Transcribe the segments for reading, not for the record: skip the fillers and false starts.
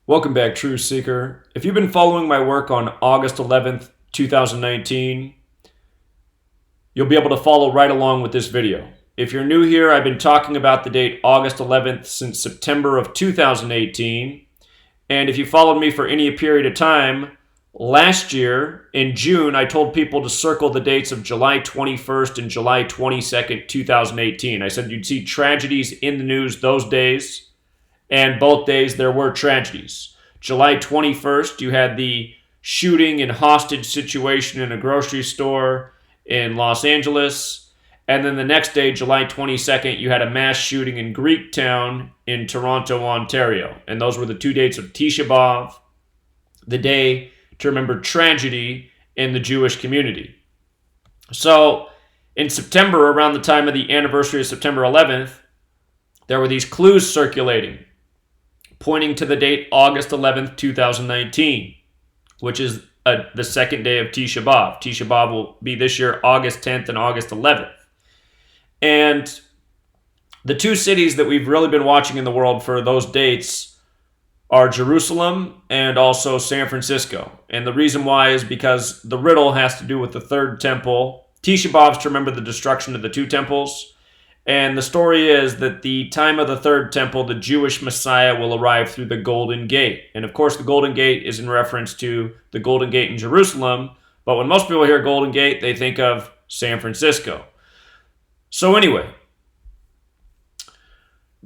Welcome back, Truth Seeker. If you've been following my work on August 11th, 2019, you'll be able to follow right along with this video. If you're new here, I've been talking about the date August 11th since September of 2018. And if you followed me for any period of time, last year in June, I told people to circle the dates of July 21st and July 22nd, 2018. I said you'd see tragedies in the news those days. And both days there were tragedies. July 21st, you had the shooting and hostage situation in a grocery store in Los Angeles. And then the next day, July 22nd, you had a mass shooting in Greektown in Toronto, Ontario. And those were the two dates of Tisha B'Av, the day to remember tragedy in the Jewish community. So in September, around the time of the anniversary of September 11th, there were these clues circulating, pointing to the date August 11th, 2019, which is the second day of Tisha B'Av. Tisha B'Av will be this year August 10th and August 11th. And the two cities that we've really been watching in the world for those dates are Jerusalem and also San Francisco. And the reason why is because the riddle has to do with the third temple. Tisha B'Av's to remember the destruction of the two temples. And the story is that the time of the third temple, the Jewish Messiah will arrive through the Golden Gate. And of course, the Golden Gate is in reference to the Golden Gate in Jerusalem. But when most people hear Golden Gate, they think of San Francisco. So anyway,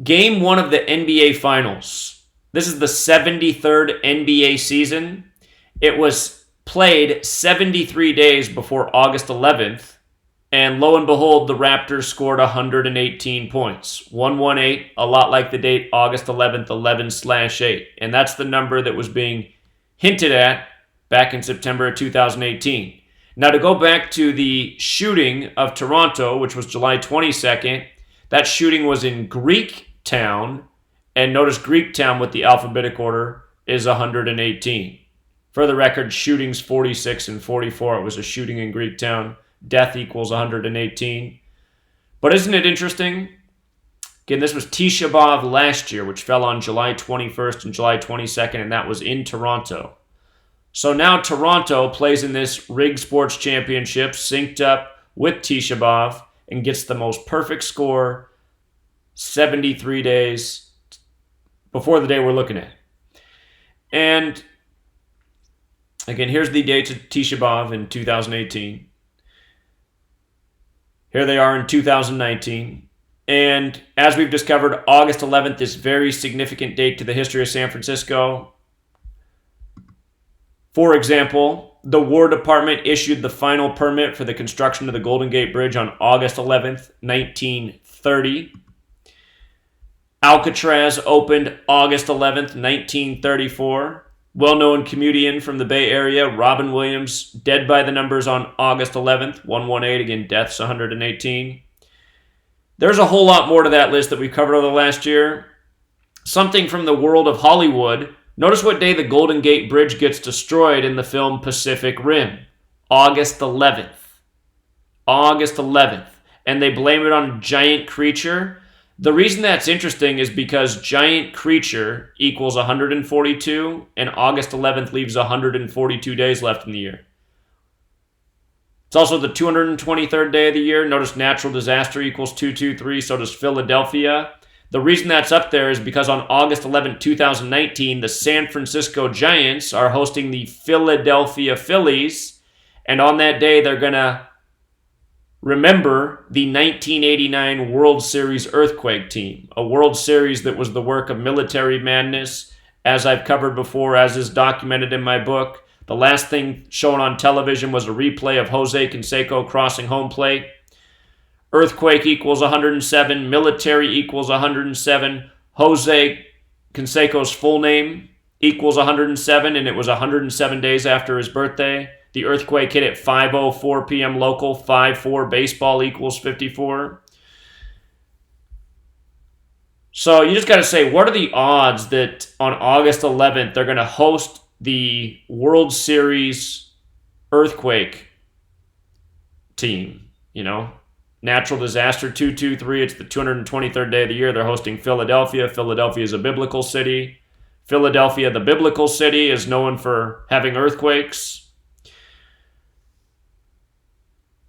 Game 1 of the NBA Finals. This is the 73rd NBA season. It was played 73 days before August 11th. And lo and behold, the Raptors scored 118 points. 118, a lot like the date August 11th, 11/8. And that's the number that was being hinted at back in September of 2018. Now, to go back to the shooting of Toronto, which was July 22nd, that shooting was in Greektown. And notice Greektown with the alphabetic order is 118. For the record, shootings 46 and 44. It was a shooting in Greektown. Death equals 118. But isn't it interesting? Again, this was Tisha B'Av last year, which fell on July 21st and July 22nd, and that was in Toronto. So now Toronto plays in this Rigged Sports Championship, synced up with Tisha B'Av, and gets the most perfect score 73 days before the day we're looking at. And again, here's the dates of Tisha B'Av in 2018. Here they are in 2019. And as we've discovered, August 11th is a very significant date to the history of San Francisco. For example, the War Department issued the final permit for the construction of the Golden Gate Bridge on August 11th, 1930. Alcatraz opened August 11th, 1934. Well-known comedian from the Bay Area, Robin Williams, dead by the numbers on August 11th, 118. Again, deaths 118. There's a whole lot more to that list that we've covered over the last year. Something from the world of Hollywood. Notice what day the Golden Gate Bridge gets destroyed in the film Pacific Rim. August 11th. August 11th. And they blame it on a giant creature. The reason that's interesting is because giant creature equals 142, and August 11th leaves 142 days left in the year. It's also the 223rd day of the year. Notice natural disaster equals 223, so does Philadelphia. The reason that's up there is because on August 11, 2019, the San Francisco Giants are hosting the Philadelphia Phillies, and on that day they're going to remember the 1989 World Series Earthquake team, a World Series that was the work of military madness, as I've covered before, as is documented in my book. The last thing shown on television was a replay of Jose Canseco crossing home plate. Earthquake equals 107, military equals 107, Jose Canseco's full name equals 107, and it was 107 days after his birthday. The earthquake hit at 5:04 p.m. local, 5-4 baseball equals 54. So you just got to say, what are the odds that on August 11th they're going to host the World Series earthquake team? You know, natural disaster 223. It's the 223rd day of the year. They're hosting Philadelphia. Philadelphia is a biblical city. Philadelphia, the biblical city, is known for having earthquakes.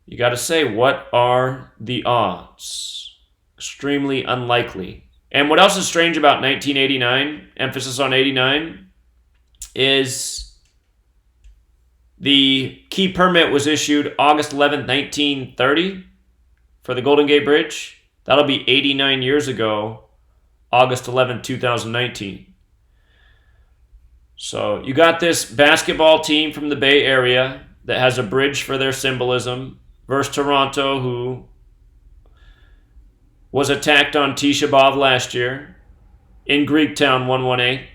You got to say, what are the odds? Extremely unlikely. And what else is strange about 1989, emphasis on 89, is the key permit was issued August 11th, 1930 for the Golden Gate Bridge. That'll be 89 years ago, August 11th, 2019. So you got this basketball team from the Bay Area that has a bridge for their symbolism versus Toronto, who was attacked on Tisha B'Av last year in Greektown 118.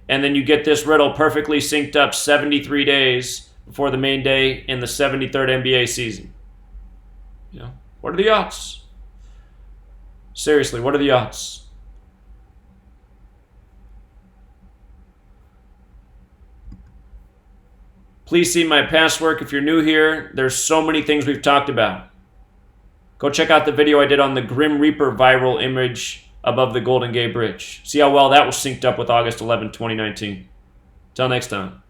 And then you get this riddle perfectly synced up 73 days before the main day in the 73rd NBA season. You know, what are the odds? Seriously, what are the odds? Please see my past work if you're new here. There's so many things we've talked about. Go check out the video I did on the Grim Reaper viral image above the Golden Gate Bridge. See how well that was synced up with August 11, 2019. Till next time.